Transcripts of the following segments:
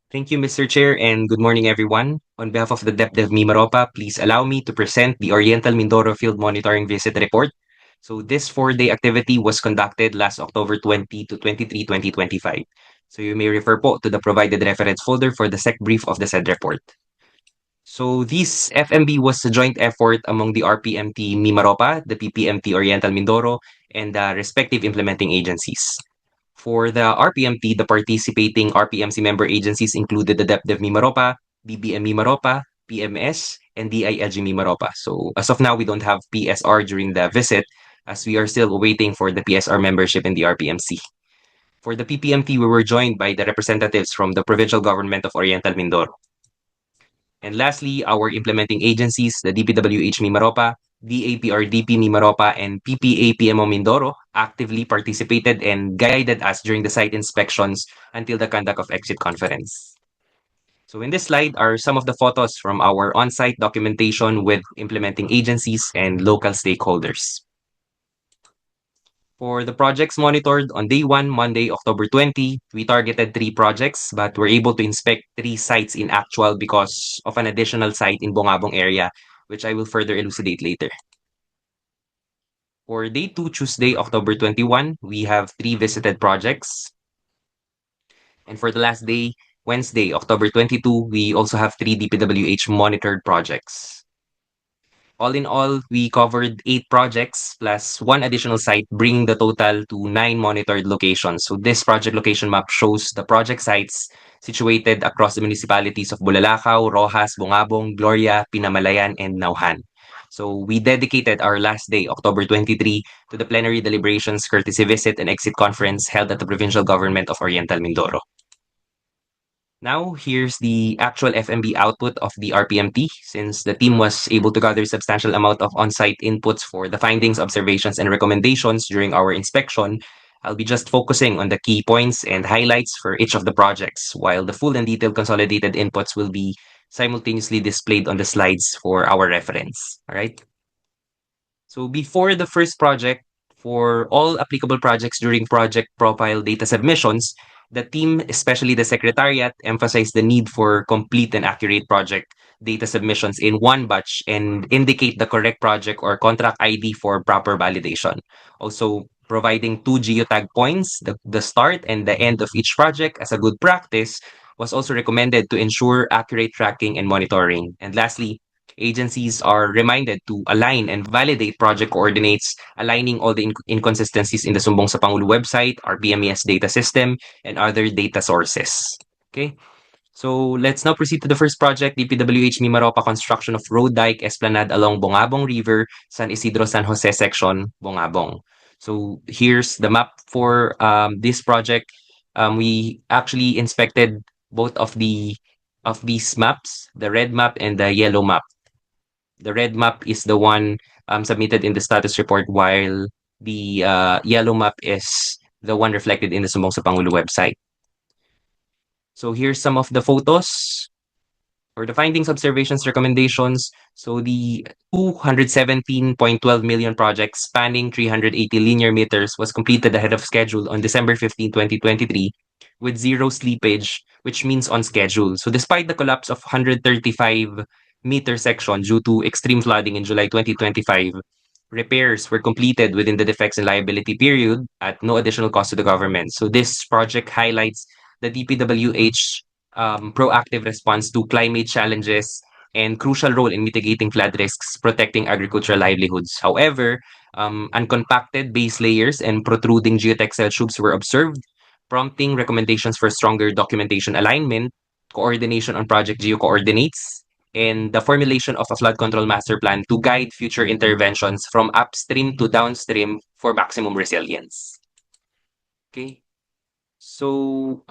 Thank you, Mr. Chair, and good morning, everyone. On behalf of the DEPDev MIMAROPA, please allow me to present the Oriental Mindoro Field Monitoring Visit Report. So this 4-day activity was conducted last October 20 to 23, 2025. So you may refer po to the provided reference folder for the SEC brief of the said report. So this FMB was a joint effort among the RPMT MIMAROPA, the PPMT Oriental Mindoro, and the respective implementing agencies. For the RPMT, the participating RPMC member agencies included the DEPDev MIMAROPA, BBM MIMAROPA, PMS, and DILG MIMAROPA. So as of now, we don't have PSR during the visit as we are still waiting for the PSR membership in the RPMC. For the PPMT, we were joined by the representatives from the provincial government of Oriental Mindoro. And lastly, our implementing agencies, the DPWH MIMAROPA, DAPRDP MIMAROPA, and PPA-PMO Mindoro actively participated and guided us during the site inspections until the conduct of exit conference. So in this slide are some of the photos from our on-site documentation with implementing agencies and local stakeholders. For the projects monitored on day 1, Monday, October 20, we targeted 3 projects but were able to inspect 3 sites in actual because of an additional site in Bongabong area, which I will further elucidate later. For day 2, Tuesday, October 21, we have 3 visited projects. And for the last day, Wednesday, October 22, we also have 3 DPWH monitored projects. All in all, we covered 8 projects plus 1 additional site, bringing the total to 9 monitored locations. So this project location map shows the project sites situated across the municipalities of Bulalakaw, Rojas, Bungabong, Gloria, Pinamalayan, and Nauhan. So we dedicated our last day, October 23, to the plenary deliberations, courtesy visit, and exit conference held at the provincial government of Oriental Mindoro. Now, here's the actual FMB output of the RPMT, since the team was able to gather substantial amount of on-site inputs for the findings, observations, and recommendations during our inspection. I'll be just focusing on the key points and highlights for each of the projects, while the full and detailed consolidated inputs will be simultaneously displayed on the slides for our reference. All right. So before the first project, for all applicable projects during project profile data submissions, the team, especially the secretariat, emphasized the need for complete and accurate project data submissions in one batch and indicate the correct project or contract ID for proper validation. Also, providing 2 geotag points, the start and the end of each project as a good practice was also recommended to ensure accurate tracking and monitoring. And lastly, agencies are reminded to align and validate project coordinates, aligning all the inconsistencies in the Sumbong sa Pangulo website, our PMES data system, and other data sources. Okay, so let's now proceed to the first project, DPWH Mimaropa construction of road dike esplanade along Bongabong River, San Isidro, San Jose section, Bongabong. So here's the map for this project. We actually inspected both of these maps, the red map and the yellow map. The red map is the one submitted in the status report, while the yellow map is the one reflected in the Sumbong sa Pangulo website. So here's some of the photos for the findings, observations, recommendations. So the 217.12 million project spanning 380 linear meters was completed ahead of schedule on December 15, 2023 with 0 slippage, which means on schedule. So despite the collapse of 135-meter section due to extreme flooding in July 2025, repairs were completed within the defects and liability period at no additional cost to the government. So this project highlights the DPWH proactive response to climate challenges and crucial role in mitigating flood risks, protecting agricultural livelihoods. However, uncompacted base layers and protruding geotextile tubes were observed, prompting recommendations for stronger documentation alignment, coordination on project geo-coordinates, and the formulation of a flood control master plan to guide future interventions from upstream to downstream for maximum resilience. Okay. So,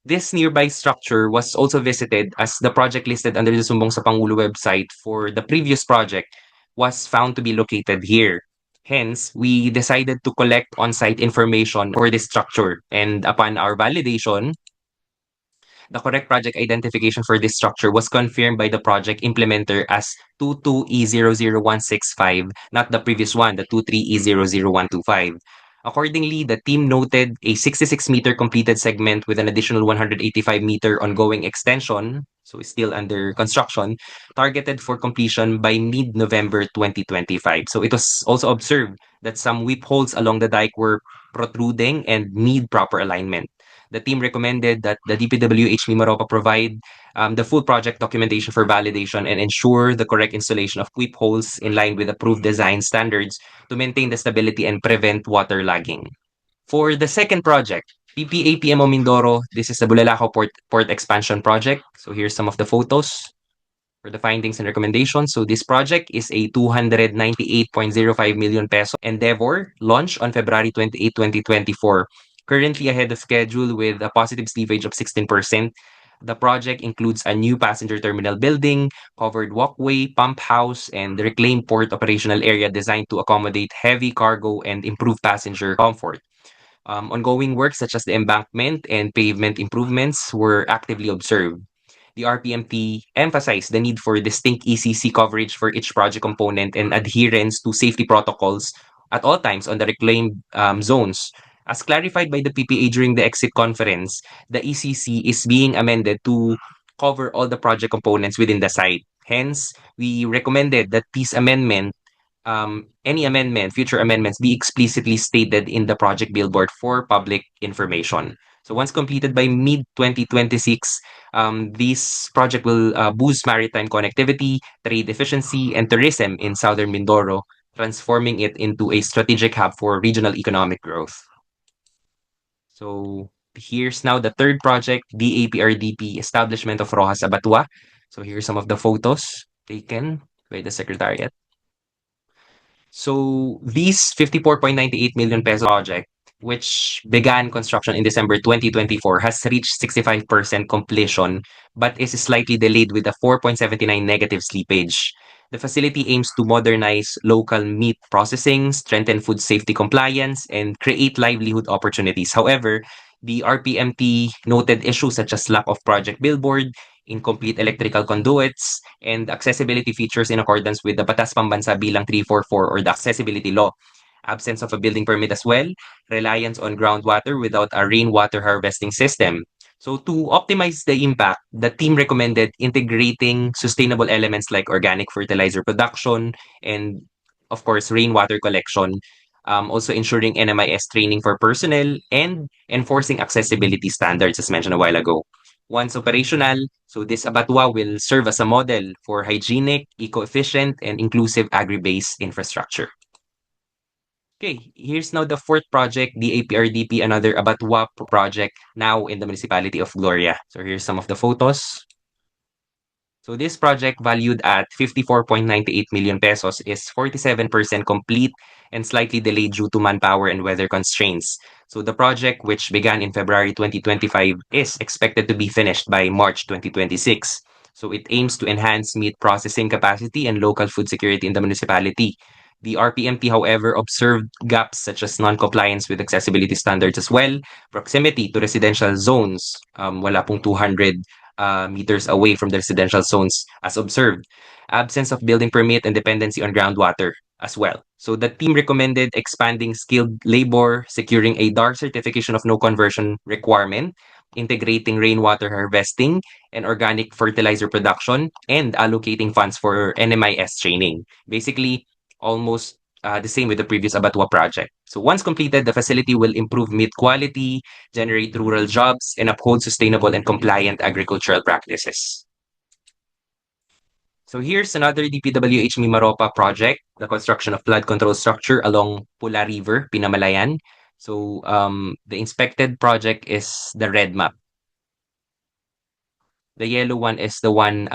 this nearby structure was also visited as the project listed under the Sumbong sa Pangulo website for the previous project was found to be located here. Hence, we decided to collect on-site information for this structure. And upon our validation, the correct project identification for this structure was confirmed by the project implementer as 22E00165, not the previous one, the 23E00125. Accordingly, the team noted a 66-meter completed segment with an additional 185-meter ongoing extension, so it's still under construction, targeted for completion by mid-November 2025. So it was also observed that some whip holes along the dike were protruding and need proper alignment. The team recommended that the DPWH MIMAROPA provide the full project documentation for validation and ensure the correct installation of whip holes in line with approved design standards to maintain the stability and prevent waterlogging. For the second project, PPA PMO Mindoro, this is the Bulalakaw Port Expansion Project. So here's some of the photos for the findings and recommendations. So this project is a 298.05 million peso endeavor launched on February 28, 2024. Currently ahead of schedule with a positive slippage of 16%. The project includes a new passenger terminal building, covered walkway, pump house, and reclaimed port operational area designed to accommodate heavy cargo and improve passenger comfort. Ongoing works such as the embankment and pavement improvements were actively observed. The RPMT emphasized the need for distinct ECC coverage for each project component and adherence to safety protocols at all times on the reclaimed zones. As clarified by the PPA during the exit conference, the ECC is being amended to cover all the project components within the site. Hence, we recommended that any amendment, future amendments, be explicitly stated in the project billboard for public information. So once completed by mid-2026, this project will boost maritime connectivity, trade efficiency, and tourism in southern Mindoro, transforming it into a strategic hub for regional economic growth. So here's now the third project, DAPRDP, Establishment of Rojas Abattoir. So here's some of the photos taken by the Secretariat. So these 54.98 million peso project, which began construction in December 2024, has reached 65% completion, but is slightly delayed with a 4.79 negative slippage. The facility aims to modernize local meat processing, strengthen food safety compliance, and create livelihood opportunities. However, the RPMT noted issues such as lack of project billboard, incomplete electrical conduits, and accessibility features in accordance with the Batas Pambansa Bilang 344 or the Accessibility Law. Absence of a building permit as well, reliance on groundwater without a rainwater harvesting system. So to optimize the impact, the team recommended integrating sustainable elements like organic fertilizer production and, of course, rainwater collection, also ensuring NMIS training for personnel and enforcing accessibility standards as mentioned a while ago. Once operational, so this abattoir will serve as a model for hygienic, eco-efficient, and inclusive agri-based infrastructure. Okay, here's now the fourth project, the APRDP, another abattoir project now in the municipality of Gloria. So here's some of the photos. So this project valued at 54.98 million pesos is 47% complete and slightly delayed due to manpower and weather constraints. So the project, which began in February 2025, is expected to be finished by March 2026. So it aims to enhance meat processing capacity and local food security in the municipality. The RPMT, however, observed gaps such as non-compliance with accessibility standards as well, proximity to residential zones, wala pong 200 meters away from the residential zones as observed, absence of building permit and dependency on groundwater as well. So the team recommended expanding skilled labor, securing a dark certification of no conversion requirement, integrating rainwater harvesting and organic fertilizer production, and allocating funds for NMIS training. Basically, almost the same with the previous abattoir project. So once completed, the facility will improve meat quality, generate rural jobs, and uphold sustainable and compliant agricultural practices. So here's another DPWH Mimaropa project, the construction of flood control structure along Pula River, Pinamalayan. So the inspected project is the red map. The yellow one is the one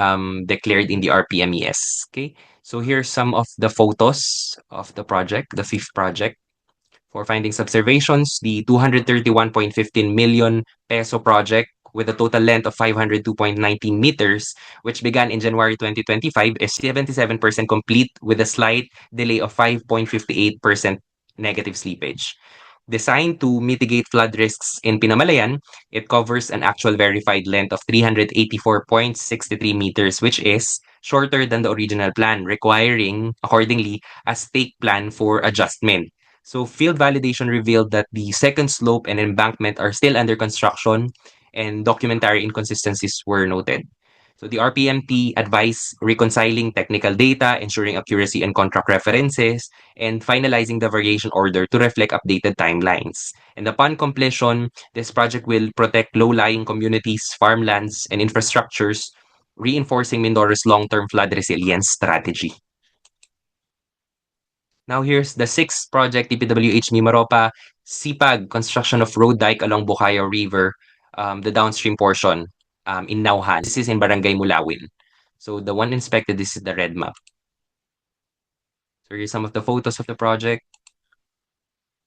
declared in the RPMES. Okay, so here's some of the photos of the project, the fifth project. For findings observations, the 231.15 million peso project with a total length of 502.19 meters, which began in January 2025, is 77% complete with a slight delay of 5.58% negative slippage. Designed to mitigate flood risks in Pinamalayan, it covers an actual verified length of 384.63 meters, which is shorter than the original plan, requiring, accordingly, a stake plan for adjustment. So field validation revealed that the second slope and embankment are still under construction and documentary inconsistencies were noted. So the RPMT advised reconciling technical data, ensuring accuracy and contract references, and finalizing the variation order to reflect updated timelines. And upon completion, this project will protect low-lying communities, farmlands, and infrastructures, reinforcing Mindoro's long-term flood resilience strategy. Now here's the sixth project, DPWH MIMAROPA, SIPAG, construction of road dike along Bukayo River, the downstream portion in Nauhan. This is in Barangay Mulawin. So the one inspected, this is the red map. So here's some of the photos of the project.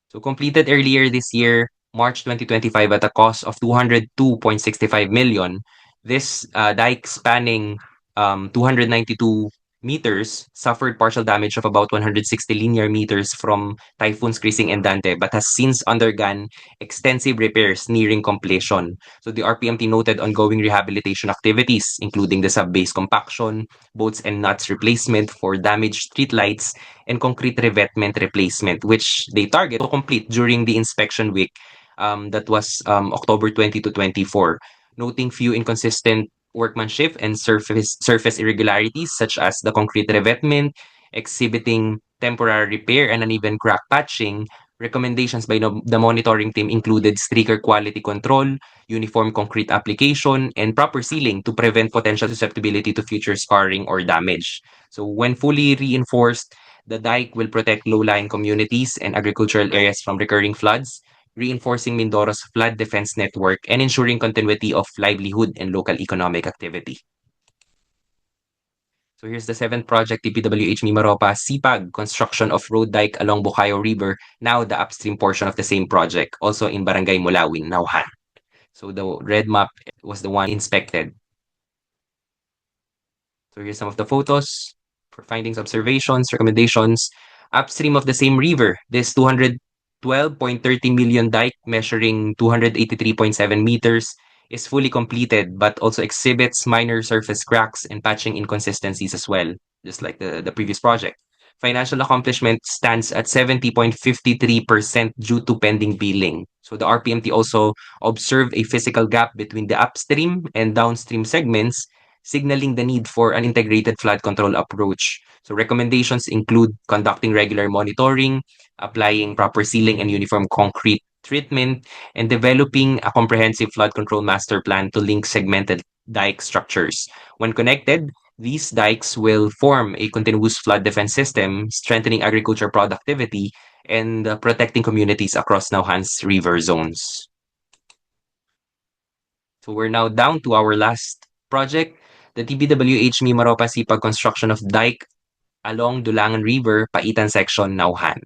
So completed earlier this year, March 2025, at a cost of 202.65 million. This dike spanning 292 meters suffered partial damage of about 160 linear meters from typhoons Krising and Dante, but has since undergone extensive repairs nearing completion. So the RPMT noted ongoing rehabilitation activities, including the sub-base compaction, bolts and nuts replacement for damaged streetlights, and concrete revetment replacement, which they target to complete during the inspection week that was October 20 to 24, noting few inconsistent workmanship and surface irregularities such as the concrete revetment, exhibiting temporary repair and uneven crack patching. Recommendations by the monitoring team included stricter quality control, uniform concrete application, and proper sealing to prevent potential susceptibility to future scarring or damage. So when fully reinforced, the dike will protect low-lying communities and agricultural areas from recurring floods, reinforcing Mindoro's flood defense network and ensuring continuity of livelihood and local economic activity. So here's the seventh project, DPWH Mimaropa, SIPAG, construction of road dike along Bukayo River, now the upstream portion of the same project, also in Barangay Mulawin, Nauhan. So the red map was the one inspected. So here's some of the photos for findings, observations, recommendations. Upstream of the same river, this 212.30 million dike measuring 283.7 meters is fully completed but also exhibits minor surface cracks and patching inconsistencies as well, just like the previous project. Financial accomplishment stands at 70.53% due to pending billing. So the RPMT also observed a physical gap between the upstream and downstream segments, signaling the need for an integrated flood control approach. So recommendations include conducting regular monitoring, applying proper sealing and uniform concrete treatment, and developing a comprehensive flood control master plan to link segmented dike structures. When connected, these dikes will form a continuous flood defense system, strengthening agriculture productivity and protecting communities across Nauhan's river zones. So we're now down to our last project, the TBWH Mimaropa Sipag construction of dike along Dulangan River, Paitan section, Nauhan.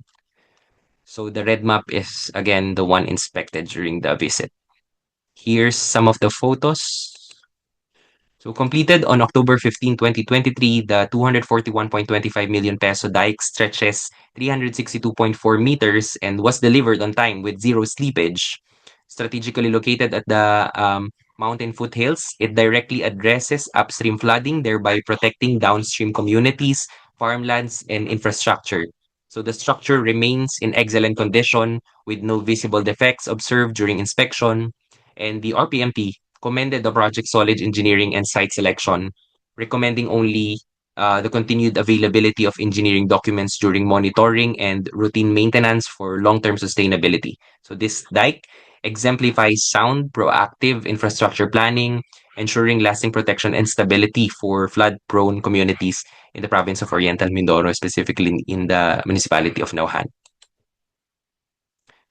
So the red map is again the one inspected during the visit. Here's some of the photos. So completed on October 15, 2023, the 241.25 million peso dike stretches 362.4 meters and was delivered on time with zero slippage. Strategically located at the mountain foothills, it directly addresses upstream flooding, thereby protecting downstream communities, farmlands, and infrastructure. So the structure remains in excellent condition with no visible defects observed during inspection, and the RPMP commended the project's solid engineering and site selection, recommending only the continued availability of engineering documents during monitoring and routine maintenance for long-term sustainability. So this dike exemplifies sound, proactive infrastructure planning, ensuring lasting protection and stability for flood-prone communities in the province of Oriental Mindoro, specifically in the municipality of Nauhan.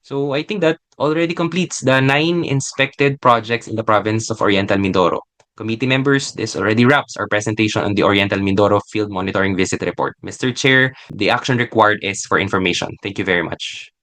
So I think that already completes the 9 inspected projects in the province of Oriental Mindoro. Committee members, this already wraps our presentation on the Oriental Mindoro Field Monitoring Visit Report. Mr. Chair, the action required is for information. Thank you very much.